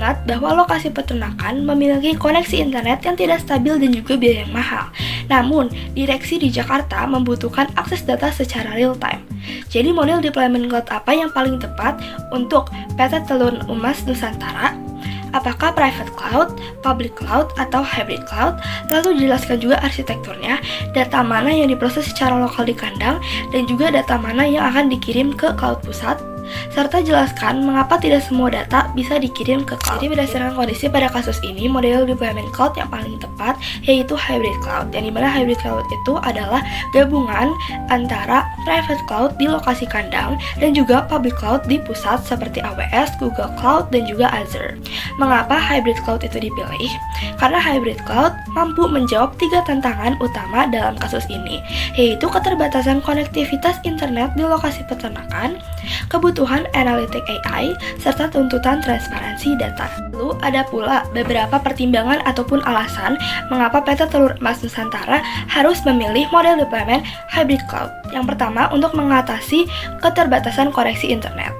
Ingat bahwa lokasi peternakan memiliki koneksi internet yang tidak stabil dan juga biaya yang mahal. Namun, direksi di Jakarta membutuhkan akses data secara real time. Jadi model deployment cloud apa yang paling tepat untuk PT Telur Emas Nusantara? Apakah private cloud, public cloud, atau hybrid cloud? Lalu dijelaskan juga arsitekturnya, data mana yang diproses secara lokal di kandang, dan juga data mana yang akan dikirim ke cloud pusat, serta jelaskan mengapa tidak semua data bisa dikirim ke cloud. Jadi berdasarkan kondisi pada kasus ini, model deployment cloud yang paling tepat yaitu hybrid cloud, yang dimana hybrid cloud itu adalah gabungan antara private cloud di lokasi kandang dan juga public cloud di pusat seperti AWS, Google Cloud, dan juga Azure. Mengapa hybrid cloud itu dipilih? Karena hybrid cloud mampu menjawab 3 tantangan utama dalam kasus ini, yaitu keterbatasan konektivitas internet di lokasi peternakan, kebutuhan analitik AI, serta tuntutan transparansi data. Lalu ada pula beberapa pertimbangan ataupun alasan mengapa PT Telur Emas Nusantara harus memilih model deployment hybrid cloud. Yang pertama, untuk mengatasi keterbatasan koneksi internet.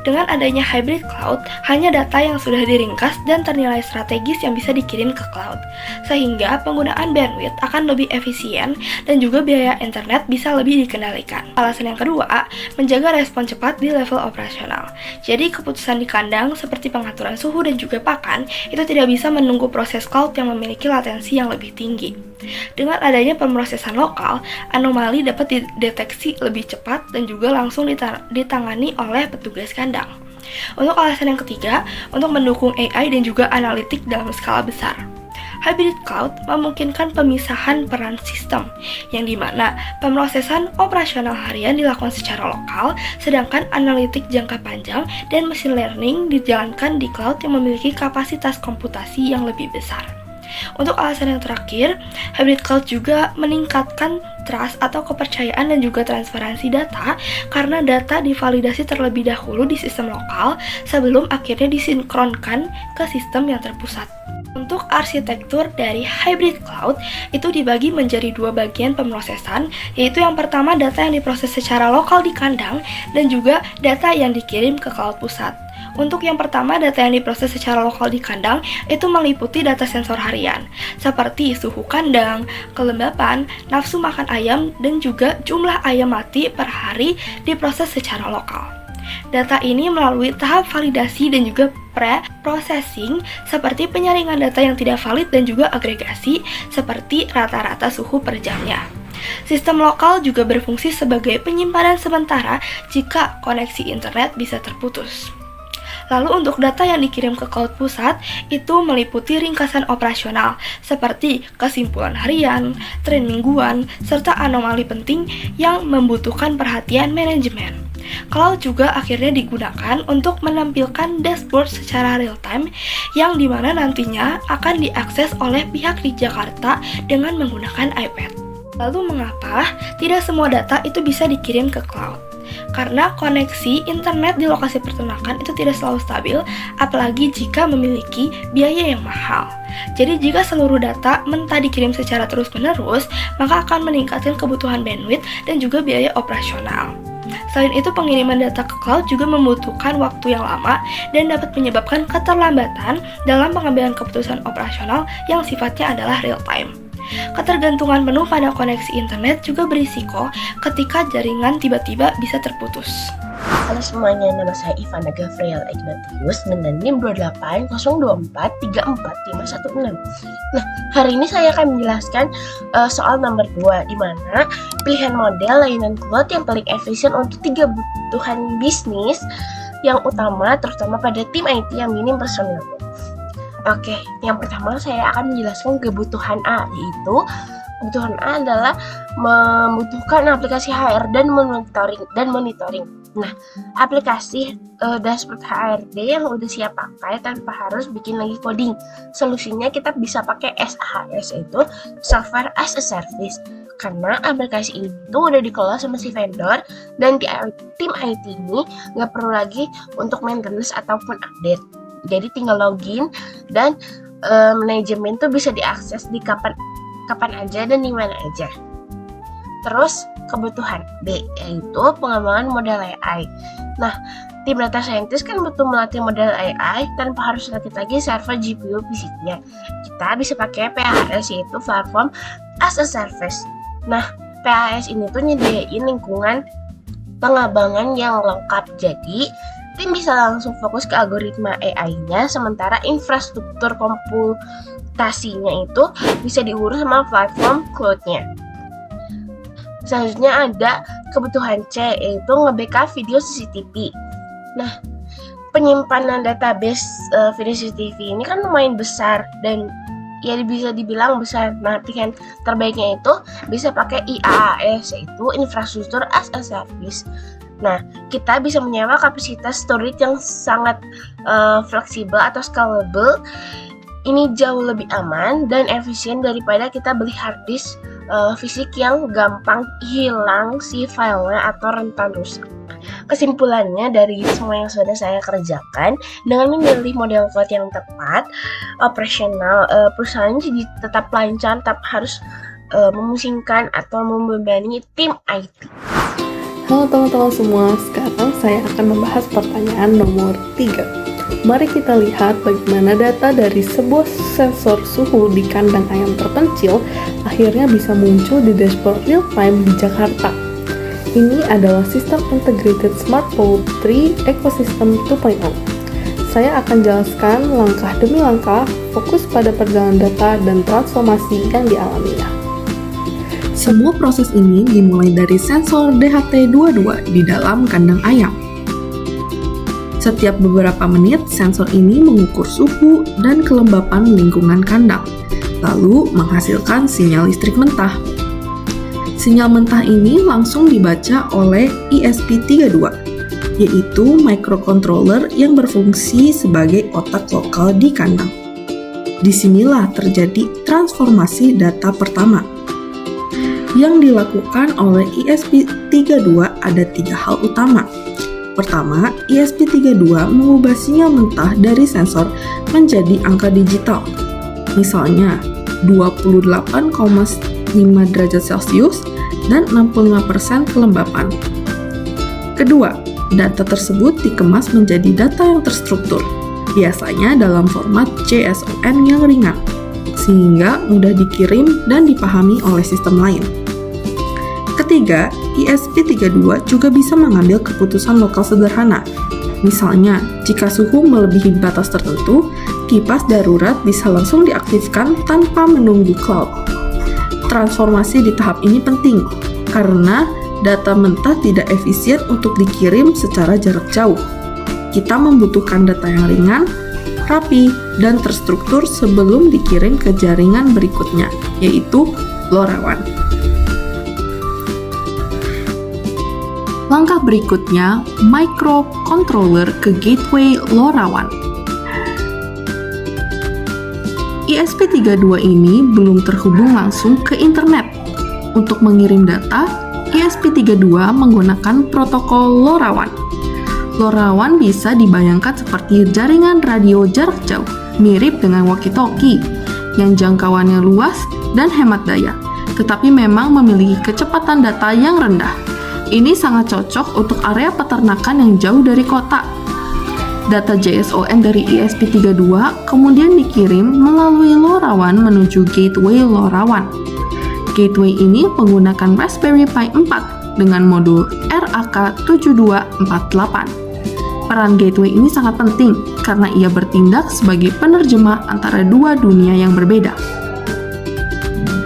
Dengan adanya hybrid cloud, hanya data yang sudah diringkas dan ternilai strategis yang bisa dikirim ke cloud, sehingga penggunaan bandwidth akan lebih efisien dan juga biaya internet bisa lebih dikendalikan. Alasan yang kedua, menjaga respon cepat di level operasional. Jadi keputusan di kandang seperti pengaturan suhu dan juga pakan itu tidak bisa menunggu proses cloud yang memiliki latensi yang lebih tinggi. Dengan adanya pemrosesan lokal, anomali dapat dideteksi lebih cepat dan juga langsung ditangani oleh petugas kandang. Untuk alasan yang ketiga, untuk mendukung AI dan juga analitik dalam skala besar. Hybrid cloud memungkinkan pemisahan peran sistem, yang dimana pemrosesan operasional harian dilakukan secara lokal, sedangkan analitik jangka panjang dan machine learning dijalankan di cloud yang memiliki kapasitas komputasi yang lebih besar. Untuk alasan yang terakhir, hybrid cloud juga meningkatkan trust atau kepercayaan dan juga transparansi data karena data divalidasi terlebih dahulu di sistem lokal sebelum akhirnya disinkronkan ke sistem yang terpusat. Untuk arsitektur dari hybrid cloud itu dibagi menjadi 2 bagian pemrosesan, yaitu yang pertama data yang diproses secara lokal di kandang dan juga data yang dikirim ke cloud pusat. Untuk yang pertama, data yang diproses secara lokal di kandang itu meliputi data sensor harian, seperti suhu kandang, kelembapan, nafsu makan ayam, dan juga jumlah ayam mati per hari diproses secara lokal. Data ini melalui tahap validasi dan juga pre-processing seperti penyaringan data yang tidak valid dan juga agregasi seperti rata-rata suhu per jamnya. Sistem lokal juga berfungsi sebagai penyimpanan sementara jika koneksi internet bisa terputus. Lalu untuk data yang dikirim ke cloud pusat itu meliputi ringkasan operasional seperti kesimpulan harian, tren mingguan, serta anomali penting yang membutuhkan perhatian manajemen. Cloud juga akhirnya digunakan untuk menampilkan dashboard secara real time yang dimana nantinya akan diakses oleh pihak di Jakarta dengan menggunakan iPad. Lalu mengapa tidak semua data itu bisa dikirim ke cloud? Karena koneksi internet di lokasi peternakan itu tidak selalu stabil, apalagi jika memiliki biaya yang mahal. Jadi jika seluruh data mentah dikirim secara terus-menerus, maka akan meningkatkan kebutuhan bandwidth dan juga biaya operasional. Selain itu, pengiriman data ke cloud juga membutuhkan waktu yang lama dan dapat menyebabkan keterlambatan dalam pengambilan keputusan operasional yang sifatnya adalah real time. Ketergantungan penuh pada koneksi internet juga berisiko ketika jaringan tiba-tiba bisa terputus. Halo semuanya, nama saya Ivana Gavriel Ignatius dengan NIM 28023434516. Nah, hari ini saya akan menjelaskan soal nomor 2, di mana pilihan model layanan cloud yang paling efisien untuk 3 kebutuhan bisnis yang utama, terutama pada tim IT yang minim personil. Oke, yang pertama saya akan menjelaskan kebutuhan A, yaitu kebutuhan A adalah membutuhkan aplikasi HR dan monitoring. Nah, aplikasi dashboard HRD yang udah siap pakai tanpa harus bikin lagi coding. Solusinya kita bisa pakai SaaS, yaitu Software as a Service. Karena aplikasi ini tuh udah dikelola sama si vendor dan tim IT ini nggak perlu lagi untuk maintenance ataupun update. Jadi tinggal login dan manajemen tuh bisa diakses di kapan aja dan di mana aja. Terus kebutuhan B, yaitu pengembangan model AI. Nah, Tim data scientist kan butuh melatih model AI tanpa harus rakit lagi server GPU fisiknya. Kita bisa pakai PaaS, yaitu Platform as a Service. Nah, PaaS ini tuh nyediain lingkungan pengembangan yang lengkap. Jadi, tim bisa langsung fokus ke algoritma AI-nya, sementara infrastruktur komputasinya itu bisa diurus sama platform cloud-nya. Selanjutnya ada kebutuhan C, yaitu nge-backup video CCTV. Nah, penyimpanan database video CCTV ini kan lumayan besar dan ya bisa dibilang besar. Nah, pilihan terbaiknya itu bisa pakai IaaS, yaitu Infrastructure as a Service. Nah, kita bisa menyewa kapasitas storage yang sangat fleksibel atau scalable. Ini jauh lebih aman dan efisien daripada kita beli hard disk fisik yang gampang hilang si filenya atau rentan rusak. Kesimpulannya dari semua yang sudah saya kerjakan, dengan memilih model cloud yang tepat, operasional perusahaan jadi tetap lancar, tetap harus memusingkan atau membebani tim IT. Halo teman-teman semua, sekarang saya akan membahas pertanyaan nomor 3. Mari kita lihat bagaimana data dari sebuah sensor suhu di kandang ayam terpencil akhirnya bisa muncul di dashboard real time di Jakarta. Ini adalah sistem integrated smart poultry ecosystem 2.0. Saya akan jelaskan langkah demi langkah, fokus pada perjalanan data dan transformasi yang dialaminya. Semua proses ini dimulai dari sensor DHT22 di dalam kandang ayam. Setiap beberapa menit, sensor ini mengukur suhu dan kelembapan lingkungan kandang, lalu menghasilkan sinyal listrik mentah. Sinyal mentah ini langsung dibaca oleh ESP32, yaitu microcontroller yang berfungsi sebagai otak lokal di kandang. Disinilah terjadi transformasi data pertama. Yang dilakukan oleh ESP32 ada 3 hal utama. Pertama, ESP32 mengubah sinyal mentah dari sensor menjadi angka digital. Misalnya, 28,5 derajat Celcius dan 65% kelembapan. Kedua, data tersebut dikemas menjadi data yang terstruktur, biasanya dalam format JSON yang ringan, sehingga mudah dikirim dan dipahami oleh sistem lain. Ketiga, ESP32 juga bisa mengambil keputusan lokal sederhana. Misalnya, jika suhu melebihi batas tertentu, kipas darurat bisa langsung diaktifkan tanpa menunggu cloud. Transformasi di tahap ini penting, karena data mentah tidak efisien untuk dikirim secara jarak jauh. Kita membutuhkan data yang ringan, rapi, dan terstruktur sebelum dikirim ke jaringan berikutnya, yaitu LoRaWAN. Langkah berikutnya, microcontroller ke gateway LoRaWAN. ESP32 ini belum terhubung langsung ke internet. Untuk mengirim data, ESP32 menggunakan protokol LoRaWAN. LoRaWAN bisa dibayangkan seperti jaringan radio jarak jauh, mirip dengan walkie-talkie, yang jangkauannya luas dan hemat daya, tetapi memang memiliki kecepatan data yang rendah. Ini sangat cocok untuk area peternakan yang jauh dari kota. Data JSON dari ESP32 kemudian dikirim melalui LoRaWAN menuju gateway LoRaWAN. Gateway ini menggunakan Raspberry Pi 4 dengan modul RAK7248. Peran gateway ini sangat penting karena ia bertindak sebagai penerjemah antara dua dunia yang berbeda.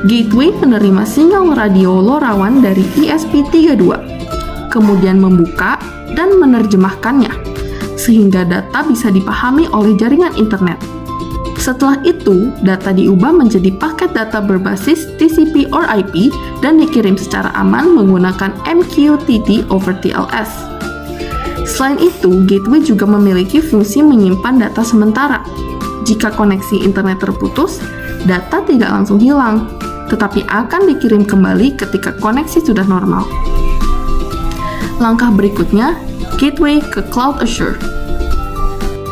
Gateway menerima sinyal radio LoRaWAN dari ESP32, kemudian membuka dan menerjemahkannya, sehingga data bisa dipahami oleh jaringan internet. Setelah itu, data diubah menjadi paket data berbasis TCP or IP dan dikirim secara aman menggunakan MQTT over TLS. Selain itu, gateway juga memiliki fungsi menyimpan data sementara. Jika koneksi internet terputus, data tidak langsung hilang, tetapi akan dikirim kembali ketika koneksi sudah normal. Langkah berikutnya, gateway ke Cloud Azure.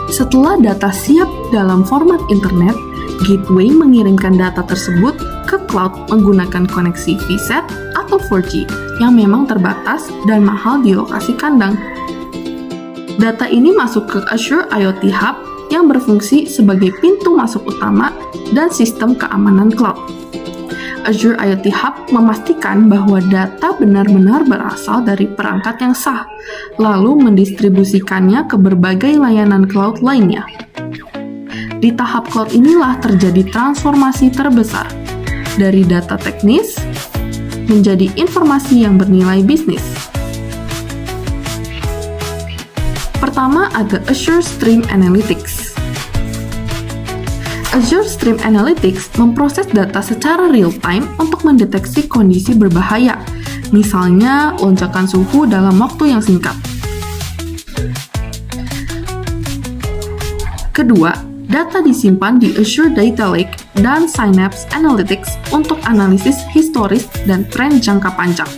Setelah data siap dalam format internet, gateway mengirimkan data tersebut ke cloud menggunakan koneksi VSAT atau 4G yang memang terbatas dan mahal di lokasi kandang. Data ini masuk ke Azure IoT Hub yang berfungsi sebagai pintu masuk utama dan sistem keamanan cloud. Azure IoT Hub memastikan bahwa data benar-benar berasal dari perangkat yang sah, lalu mendistribusikannya ke berbagai layanan cloud lainnya. Di tahap cloud inilah terjadi transformasi terbesar, dari data teknis menjadi informasi yang bernilai bisnis. Pertama ada Azure Stream Analytics. Azure Stream Analytics memproses data secara real-time untuk mendeteksi kondisi berbahaya, misalnya lonjakan suhu dalam waktu yang singkat. Kedua, data disimpan di Azure Data Lake dan Synapse Analytics untuk analisis historis dan tren jangka panjang.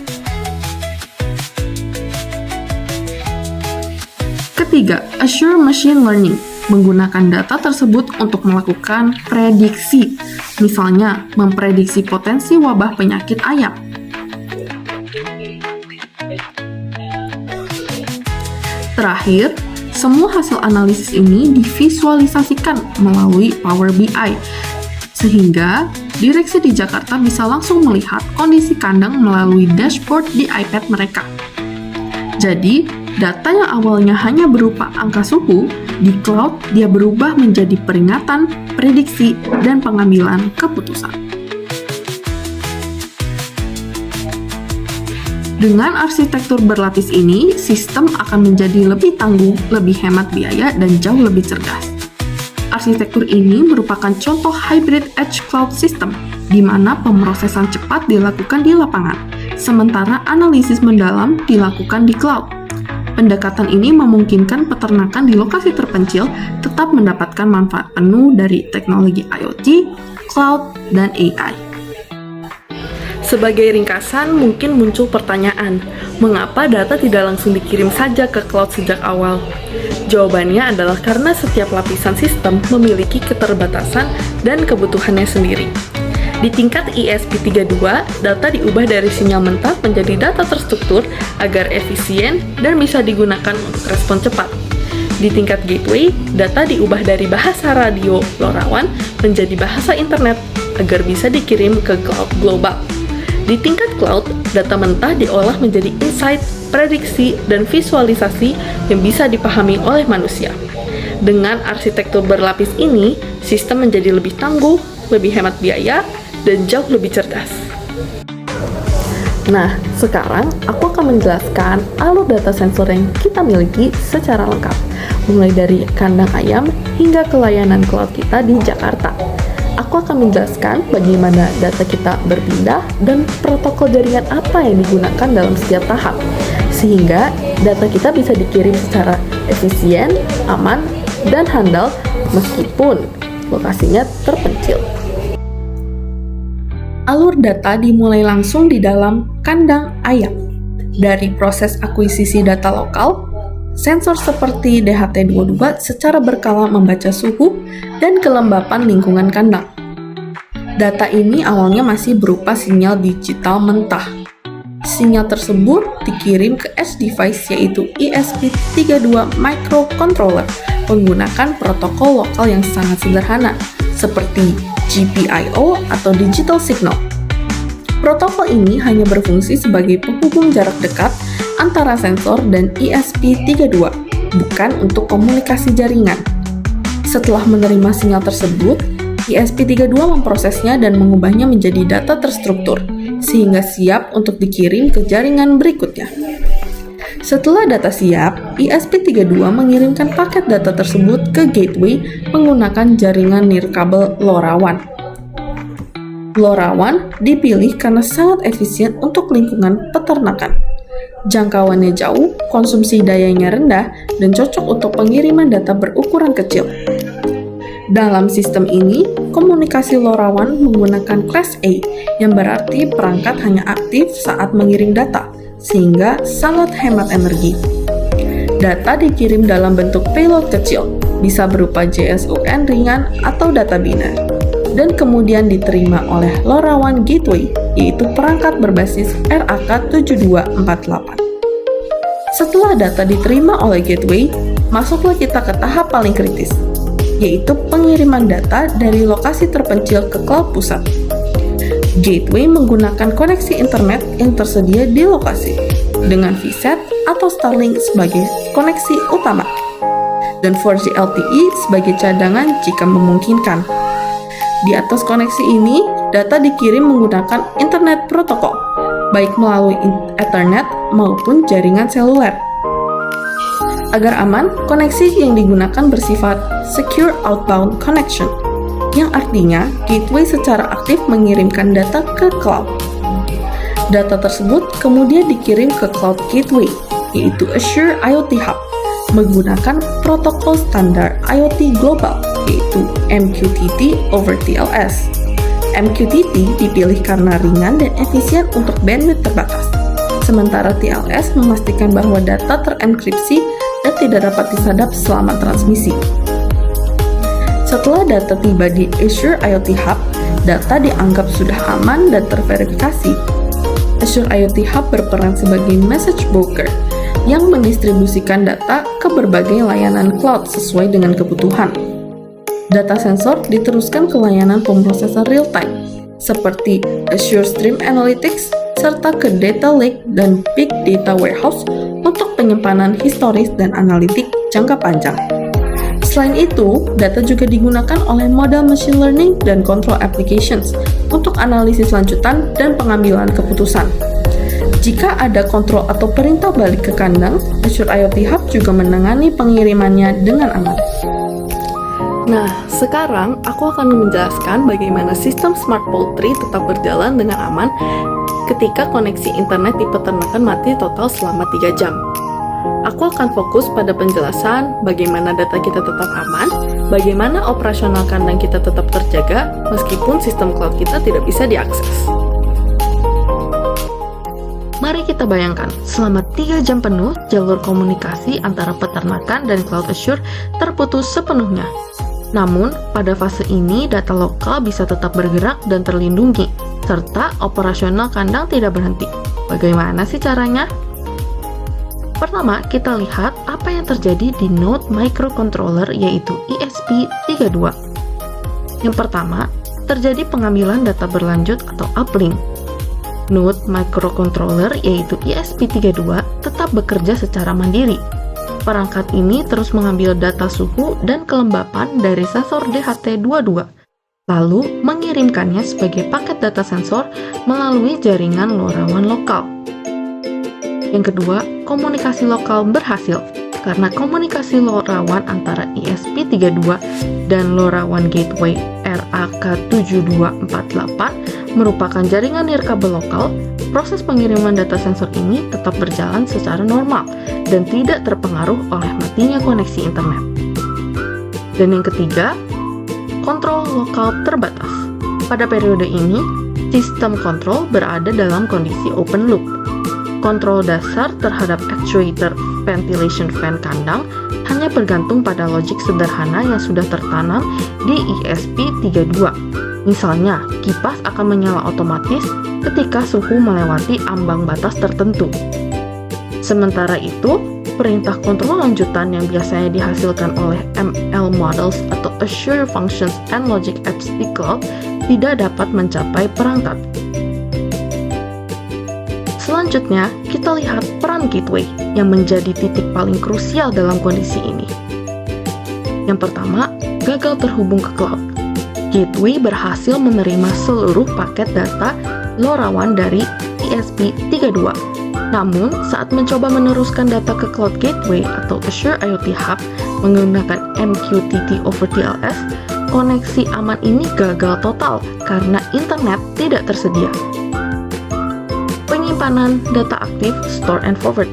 Ketiga, Azure Machine Learning menggunakan data tersebut untuk melakukan prediksi, misalnya memprediksi potensi wabah penyakit ayam. Terakhir, semua hasil analisis ini divisualisasikan melalui Power BI, sehingga direksi di Jakarta bisa langsung melihat kondisi kandang melalui dashboard di iPad mereka. Jadi, data yang awalnya hanya berupa angka suhu, di cloud dia berubah menjadi peringatan, prediksi, dan pengambilan keputusan. Dengan arsitektur berlapis ini, sistem akan menjadi lebih tangguh, lebih hemat biaya, dan jauh lebih cerdas. Arsitektur ini merupakan contoh hybrid edge cloud system, di mana pemrosesan cepat dilakukan di lapangan, sementara analisis mendalam dilakukan di cloud. Pendekatan ini memungkinkan peternakan di lokasi terpencil tetap mendapatkan manfaat penuh dari teknologi IoT, cloud, dan AI. Sebagai ringkasan, mungkin muncul pertanyaan, mengapa data tidak langsung dikirim saja ke cloud sejak awal? Jawabannya adalah karena setiap lapisan sistem memiliki keterbatasan dan kebutuhannya sendiri. Di tingkat ESP32, data diubah dari sinyal mentah menjadi data terstruktur agar efisien dan bisa digunakan untuk respon cepat. Di tingkat gateway, data diubah dari bahasa radio LoRaWAN menjadi bahasa internet agar bisa dikirim ke cloud global. Di tingkat cloud, data mentah diolah menjadi insight, prediksi, dan visualisasi yang bisa dipahami oleh manusia. Dengan arsitektur berlapis ini, sistem menjadi lebih tangguh, lebih hemat biaya, dan jauh lebih cerdas. Nah, sekarang aku akan menjelaskan alur data sensor yang kita miliki secara lengkap, mulai dari kandang ayam hingga ke layanan cloud kita di Jakarta. Aku akan menjelaskan bagaimana data kita berpindah dan protokol jaringan apa yang digunakan dalam setiap tahap, sehingga data kita bisa dikirim secara efisien, aman, dan handal meskipun lokasinya terpencil. Alur data dimulai langsung di dalam kandang ayam. Dari proses akuisisi data lokal, sensor seperti DHT22 secara berkala membaca suhu dan kelembapan lingkungan kandang. Data ini awalnya masih berupa sinyal digital mentah. Sinyal tersebut dikirim ke edge device yaitu ESP32 microcontroller menggunakan protokol lokal yang sangat sederhana seperti GPIO atau Digital Signal. Protokol ini hanya berfungsi sebagai penghubung jarak dekat antara sensor dan ESP32, bukan untuk komunikasi jaringan. Setelah menerima sinyal tersebut, ESP32 memprosesnya dan mengubahnya menjadi data terstruktur, sehingga siap untuk dikirim ke jaringan berikutnya. Setelah data siap, ESP32 mengirimkan paket data tersebut ke gateway menggunakan jaringan nirkabel LoRaWAN. LoRaWAN dipilih karena sangat efisien untuk lingkungan peternakan. Jangkauannya jauh, konsumsi dayanya rendah, dan cocok untuk pengiriman data berukuran kecil. Dalam sistem ini, komunikasi LoRaWAN menggunakan Class A, yang berarti perangkat hanya aktif saat mengirim data, sehingga sangat hemat energi. Data dikirim dalam bentuk payload kecil, bisa berupa JSON ringan atau data biner, dan kemudian diterima oleh LoRaWAN Gateway, yaitu perangkat berbasis RAK7248. Setelah data diterima oleh gateway, masuklah kita ke tahap paling kritis, yaitu pengiriman data dari lokasi terpencil ke cloud pusat. Gateway menggunakan koneksi internet yang tersedia di lokasi, dengan VSAT atau Starlink sebagai koneksi utama, dan 4G LTE sebagai cadangan jika memungkinkan. Di atas koneksi ini, data dikirim menggunakan internet protokol, baik melalui Ethernet maupun jaringan seluler. Agar aman, koneksi yang digunakan bersifat Secure Outbound Connection, yang artinya gateway secara aktif mengirimkan data ke cloud. Data tersebut kemudian dikirim ke cloud gateway, yaitu Azure IoT Hub, menggunakan protokol standar IoT global, yaitu MQTT over TLS. MQTT dipilih karena ringan dan efisien untuk bandwidth terbatas, sementara TLS memastikan bahwa data terenkripsi dan tidak dapat disadap selama transmisi. Setelah data tiba di Azure IoT Hub, data dianggap sudah aman dan terverifikasi. Azure IoT Hub berperan sebagai message broker yang mendistribusikan data ke berbagai layanan cloud sesuai dengan kebutuhan. Data sensor diteruskan ke layanan pemrosesan real-time, seperti Azure Stream Analytics, serta ke Data Lake dan Big Data Warehouse untuk penyimpanan historis dan analitik jangka panjang. Selain itu, data juga digunakan oleh model machine learning dan control applications untuk analisis lanjutan dan pengambilan keputusan. Jika ada kontrol atau perintah balik ke kandang, Azure IoT Hub juga menangani pengirimannya dengan aman. Nah, sekarang aku akan menjelaskan bagaimana sistem smart poultry tetap berjalan dengan aman ketika koneksi internet di peternakan mati total selama 3 jam. Aku akan fokus pada penjelasan bagaimana data kita tetap aman, bagaimana operasional kandang kita tetap terjaga, meskipun sistem cloud kita tidak bisa diakses. Mari kita bayangkan, selama 3 jam penuh, jalur komunikasi antara peternakan dan cloud Azure terputus sepenuhnya. Namun, pada fase ini, data lokal bisa tetap bergerak dan terlindungi, serta operasional kandang tidak berhenti. Bagaimana sih caranya? Pertama, kita lihat apa yang terjadi di node microcontroller yaitu ESP32. Yang pertama, terjadi pengambilan data berlanjut atau uplink. Node microcontroller yaitu ESP32 tetap bekerja secara mandiri. Perangkat ini terus mengambil data suhu dan kelembapan dari sensor DHT22, lalu mengirimkannya sebagai paket data sensor melalui jaringan LoRaWAN lokal. Yang kedua, komunikasi lokal berhasil karena komunikasi LoRaWAN antara ESP32 dan LoRaWAN Gateway RAK7248 merupakan jaringan nirkabel lokal. Proses pengiriman data sensor ini tetap berjalan secara normal dan tidak terpengaruh oleh matinya koneksi internet. Dan yang ketiga, kontrol lokal terbatas. Pada periode ini, sistem kontrol berada dalam kondisi open loop. Kontrol dasar terhadap actuator ventilation fan kandang hanya bergantung pada logik sederhana yang sudah tertanam di ESP32. Misalnya, kipas akan menyala otomatis ketika suhu melewati ambang batas tertentu. Sementara itu, perintah kontrol lanjutan yang biasanya dihasilkan oleh ML models atau Azure Functions and Logic Apps di cloud tidak dapat mencapai perangkat. Selanjutnya, kita lihat peran gateway yang menjadi titik paling krusial dalam kondisi ini. Yang pertama, gagal terhubung ke cloud. Gateway berhasil menerima seluruh paket data LoRaWAN dari ESP32. Namun, saat mencoba meneruskan data ke Cloud Gateway atau Azure IoT Hub menggunakan MQTT over TLS, koneksi aman ini gagal total karena internet tidak tersedia. Penyimpanan data aktif, store and forward.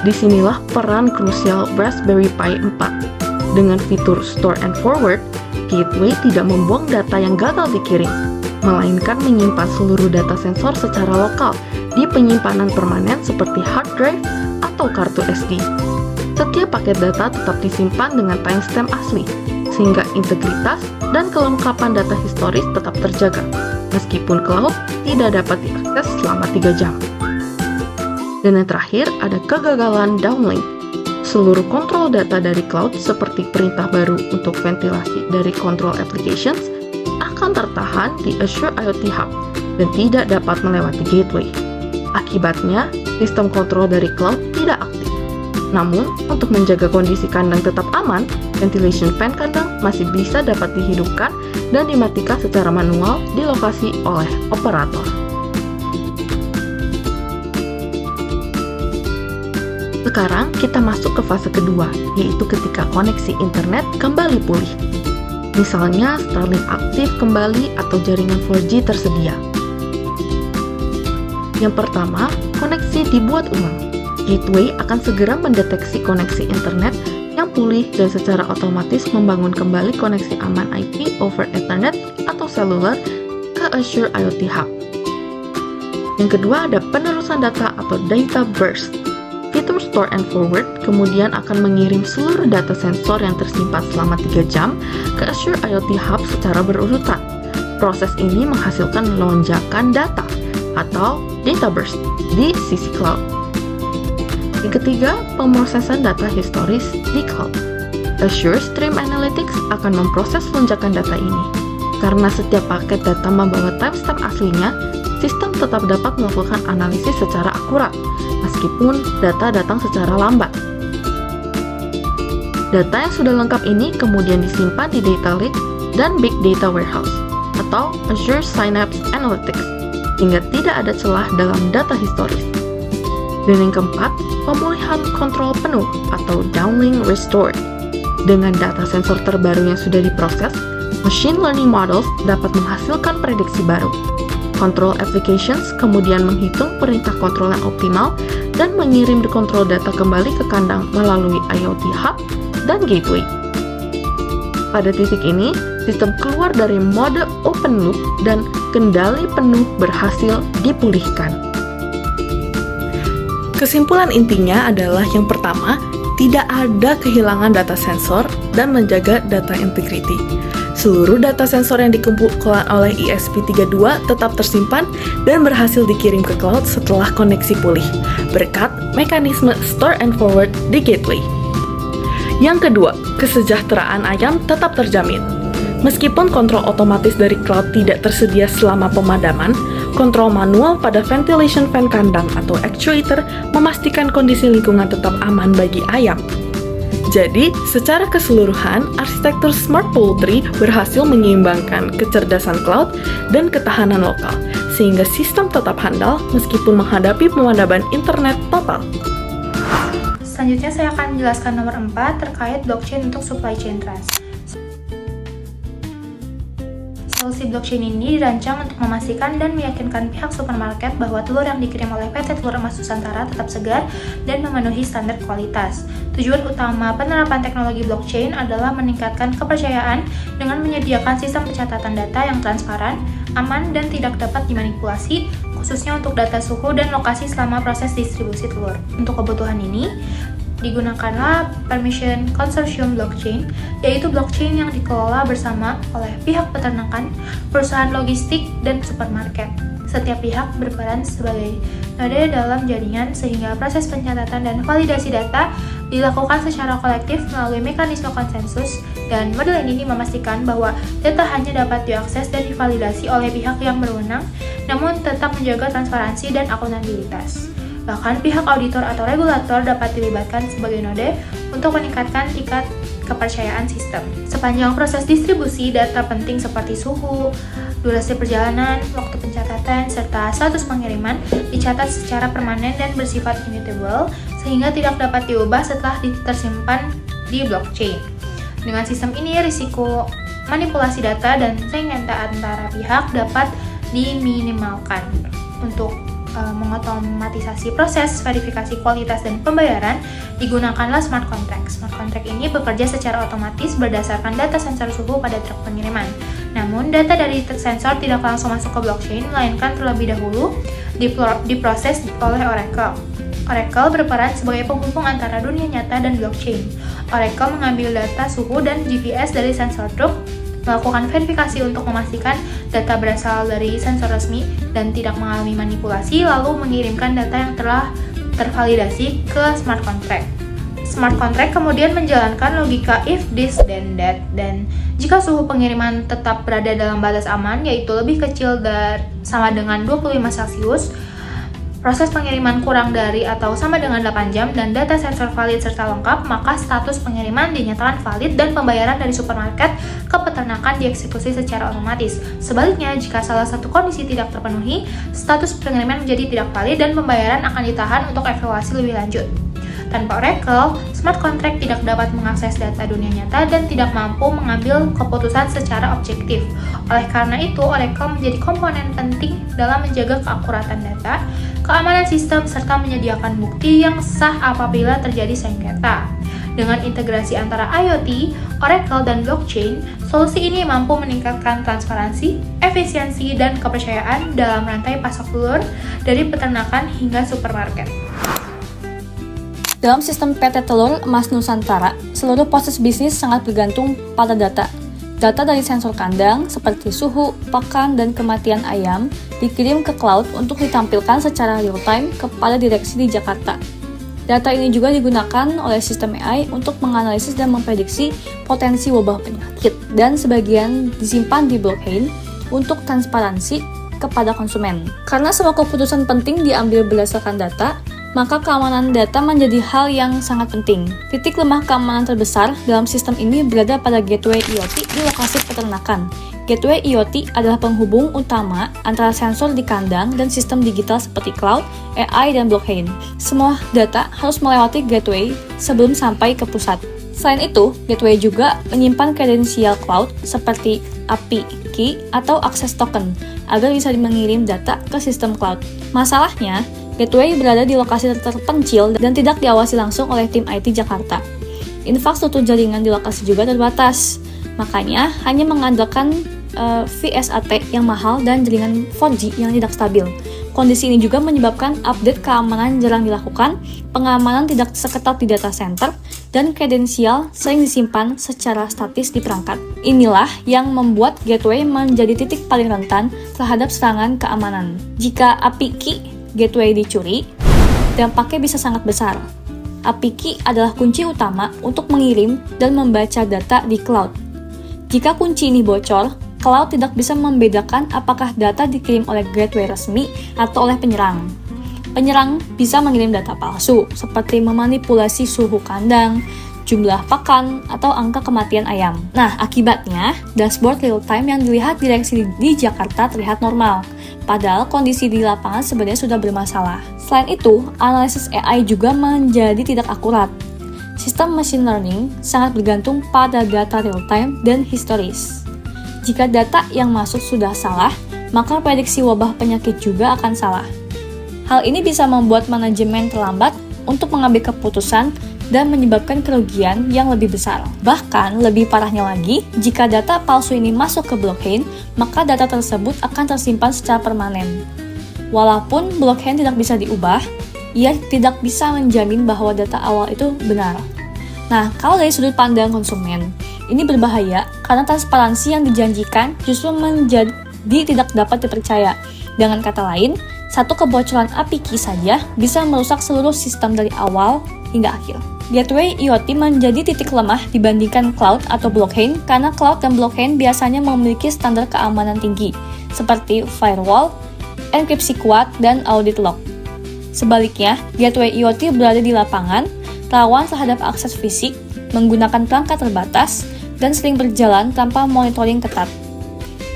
Disinilah peran krusial Raspberry Pi 4. Dengan fitur store and forward, Gateway tidak membuang data yang gagal dikirim, melainkan menyimpan seluruh data sensor secara lokal di penyimpanan permanen seperti hard drive atau kartu SD. Setiap paket data tetap disimpan dengan timestamp asli, sehingga integritas dan kelengkapan data historis tetap terjaga, meskipun cloud tidak dapat diakses selama 3 jam. Dan yang terakhir ada kegagalan downlink. Seluruh kontrol data dari cloud seperti perintah baru untuk ventilasi dari control applications akan tertahan di Azure IoT Hub dan tidak dapat melewati gateway. Akibatnya, sistem kontrol dari cloud tidak aktif. Namun, untuk menjaga kondisi kandang tetap aman, ventilation fan kandang masih bisa dapat dihidupkan dan dimatikan secara manual di lokasi oleh operator. Sekarang kita masuk ke fase kedua, yaitu ketika koneksi internet kembali pulih. Misalnya Starlink aktif kembali atau jaringan 4G tersedia. Yang pertama, koneksi dibuat ulang. Gateway akan segera mendeteksi koneksi internet yang pulih dan secara otomatis membangun kembali koneksi aman IP over Ethernet atau seluler ke Azure IoT Hub. Yang kedua ada penerusan data atau data burst. Fitur store and forward kemudian akan mengirim seluruh data sensor yang tersimpan selama 3 jam ke Azure IoT Hub secara berurutan. Proses ini menghasilkan lonjakan data atau data burst di sisi cloud. Yang ketiga, pemrosesan data historis di cloud. Azure Stream Analytics akan memproses lonjakan data ini. Karena setiap paket data membawa timestamp aslinya, sistem tetap dapat melakukan analisis secara akurat, meskipun data datang secara lambat. Data yang sudah lengkap ini kemudian disimpan di Data Lake dan Big Data Warehouse, atau Azure Synapse Analytics, hingga tidak ada celah dalam data historis. Dan yang keempat, pemulihan kontrol penuh atau downlink restored. Dengan data sensor terbaru yang sudah diproses, machine learning models dapat menghasilkan prediksi baru. Control applications kemudian menghitung perintah kontrol yang optimal dan mengirim kontrol data kembali ke kandang melalui IoT Hub dan gateway. Pada titik ini, sistem keluar dari mode open loop dan kendali penuh berhasil dipulihkan. Kesimpulan intinya adalah yang pertama, tidak ada kehilangan data sensor dan menjaga data integrity. Seluruh data sensor yang dikumpulkan oleh ESP32 tetap tersimpan dan berhasil dikirim ke cloud setelah koneksi pulih, berkat mekanisme store and forward di gateway. Yang kedua, kesejahteraan ayam tetap terjamin. Meskipun kontrol otomatis dari cloud tidak tersedia selama pemadaman, kontrol manual pada ventilation fan kandang atau actuator memastikan kondisi lingkungan tetap aman bagi ayam. Jadi, secara keseluruhan, arsitektur Smart Poultry berhasil menyeimbangkan kecerdasan cloud dan ketahanan lokal, sehingga sistem tetap handal meskipun menghadapi pemadaman internet total. Selanjutnya saya akan menjelaskan nomor 4 terkait blockchain untuk supply chain trust. Solusi blockchain ini dirancang untuk memastikan dan meyakinkan pihak supermarket bahwa telur yang dikirim oleh PT Telur Emas Nusantara tetap segar dan memenuhi standar kualitas. Tujuan utama penerapan teknologi blockchain adalah meningkatkan kepercayaan dengan menyediakan sistem pencatatan data yang transparan, aman, dan tidak dapat dimanipulasi, khususnya untuk data suhu dan lokasi selama proses distribusi telur. Untuk kebutuhan ini, digunakanlah Permission Consortium Blockchain, yaitu blockchain yang dikelola bersama oleh pihak peternakan, perusahaan logistik, dan supermarket. Setiap pihak berperan sebagai node dalam jaringan sehingga proses pencatatan dan validasi data dilakukan secara kolektif melalui mekanisme konsensus, dan model ini memastikan bahwa data hanya dapat diakses dan divalidasi oleh pihak yang berwenang, namun tetap menjaga transparansi dan akuntabilitas. Bahkan pihak auditor atau regulator dapat dilibatkan sebagai node untuk meningkatkan tingkat kepercayaan sistem. Sepanjang proses distribusi, data penting seperti suhu, durasi perjalanan, waktu pencatatan, serta status pengiriman dicatat secara permanen dan bersifat immutable, sehingga tidak dapat diubah setelah tersimpan di blockchain. Dengan sistem ini, risiko manipulasi data dan sengketa antara pihak dapat diminimalkan. Untuk mengotomatisasi proses verifikasi kualitas dan pembayaran, digunakanlah smart contract. Smart contract ini bekerja secara otomatis berdasarkan data sensor suhu pada truk pengiriman. Namun, data dari sensor tidak langsung masuk ke blockchain, melainkan terlebih dahulu diproses oleh Oracle. Oracle berperan sebagai penghubung antara dunia nyata dan blockchain. Oracle mengambil data suhu dan GPS dari sensor truk, melakukan verifikasi untuk memastikan data berasal dari sensor resmi dan tidak mengalami manipulasi, lalu mengirimkan data yang telah tervalidasi ke smart contract. Smart contract kemudian menjalankan logika if this then that, dan jika suhu pengiriman tetap berada dalam batas aman, yaitu lebih kecil dari sama dengan 25 Celcius, proses pengiriman kurang dari atau sama dengan 8 jam, dan data sensor valid serta lengkap, maka status pengiriman dinyatakan valid dan pembayaran dari supermarket ke peternakan dieksekusi secara otomatis. Sebaliknya, jika salah satu kondisi tidak terpenuhi, status pengiriman menjadi tidak valid dan pembayaran akan ditahan untuk evaluasi lebih lanjut. Tanpa Oracle, smart contract tidak dapat mengakses data dunia nyata dan tidak mampu mengambil keputusan secara objektif. Oleh karena itu, Oracle menjadi komponen penting dalam menjaga keakuratan data, keamanan sistem, serta menyediakan bukti yang sah apabila terjadi sengketa. Dengan integrasi antara IoT, Oracle, dan blockchain, solusi ini mampu meningkatkan transparansi, efisiensi, dan kepercayaan dalam rantai pasok telur dari peternakan hingga supermarket. Dalam sistem PT Telur Emas Nusantara, seluruh proses bisnis sangat bergantung pada data. Data dari sensor kandang, seperti suhu, pakan, dan kematian ayam, dikirim ke cloud untuk ditampilkan secara real-time kepada direksi di Jakarta. Data ini juga digunakan oleh sistem AI untuk menganalisis dan memprediksi potensi wabah penyakit, dan sebagian disimpan di blockchain untuk transparansi kepada konsumen. Karena semua keputusan penting diambil berdasarkan data, maka keamanan data menjadi hal yang sangat penting. Titik lemah keamanan terbesar dalam sistem ini berada pada gateway IoT di lokasi peternakan. Gateway IoT adalah penghubung utama antara sensor di kandang dan sistem digital seperti cloud, AI, dan blockchain. Semua data harus melewati gateway sebelum sampai ke pusat. Selain itu, gateway juga menyimpan kredensial cloud seperti API key atau access token agar bisa mengirim data ke sistem cloud. Masalahnya, gateway berada di lokasi terpencil dan tidak diawasi langsung oleh tim IT Jakarta. Infrastruktur jaringan di lokasi juga terbatas, makanya hanya mengandalkan VSAT yang mahal dan jaringan 4G yang tidak stabil. Kondisi ini juga menyebabkan update keamanan jarang dilakukan, pengamanan tidak seketat di data center, dan kredensial sering disimpan secara statis di perangkat. Inilah yang membuat gateway menjadi titik paling rentan terhadap serangan keamanan. Jika API key gateway dicuri, dampaknya bisa sangat besar. API key adalah kunci utama untuk mengirim dan membaca data di cloud. Jika kunci ini bocor, cloud tidak bisa membedakan apakah data dikirim oleh gateway resmi atau oleh penyerang. Penyerang bisa mengirim data palsu, seperti memanipulasi suhu kandang, jumlah pakan, atau angka kematian ayam. Nah, akibatnya, dashboard real-time yang dilihat direksi di Jakarta terlihat normal, padahal kondisi di lapangan sebenarnya sudah bermasalah. Selain itu, analisis AI juga menjadi tidak akurat. Sistem machine learning sangat bergantung pada data real-time dan historis. Jika data yang masuk sudah salah, maka prediksi wabah penyakit juga akan salah. Hal ini bisa membuat manajemen terlambat untuk mengambil keputusan dan menyebabkan kerugian yang lebih besar. Bahkan, lebih parahnya lagi, jika data palsu ini masuk ke blockchain, maka data tersebut akan tersimpan secara permanen. Walaupun blockchain tidak bisa diubah, ia tidak bisa menjamin bahwa data awal itu benar. Nah, kalau dari sudut pandang konsumen, ini berbahaya karena transparansi yang dijanjikan justru menjadi tidak dapat dipercaya. Dengan kata lain, satu kebocoran API key saja bisa merusak seluruh sistem dari awal hingga akhir. Gateway IoT menjadi titik lemah dibandingkan cloud atau blockchain karena cloud dan blockchain biasanya memiliki standar keamanan tinggi, seperti firewall, enkripsi kuat, dan audit log. Sebaliknya, gateway IoT berada di lapangan, rawan terhadap akses fisik, menggunakan perangkat terbatas, dan sering berjalan tanpa monitoring ketat.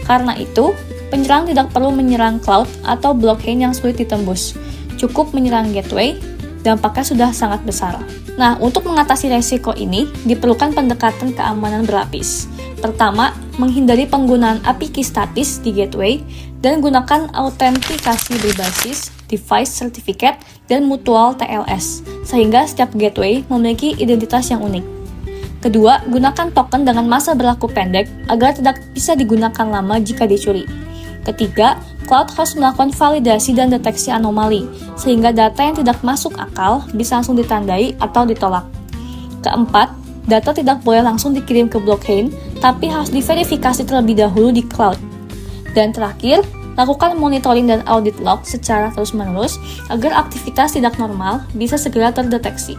Karena itu, penyerang tidak perlu menyerang cloud atau blockchain yang sulit ditembus. Cukup menyerang gateway, dampaknya sudah sangat besar. Nah, untuk mengatasi resiko ini, diperlukan pendekatan keamanan berlapis. Pertama, menghindari penggunaan API key statis di gateway, dan gunakan autentikasi berbasis device certificate dan mutual TLS, sehingga setiap gateway memiliki identitas yang unik. Kedua, gunakan token dengan masa berlaku pendek agar tidak bisa digunakan lama jika dicuri. Ketiga, cloud harus melakukan validasi dan deteksi anomali, sehingga data yang tidak masuk akal bisa langsung ditandai atau ditolak. Keempat, data tidak boleh langsung dikirim ke blockchain, tapi harus diverifikasi terlebih dahulu di cloud. Dan terakhir, Lakukan monitoring dan audit log secara terus-menerus agar aktivitas tidak normal bisa segera terdeteksi.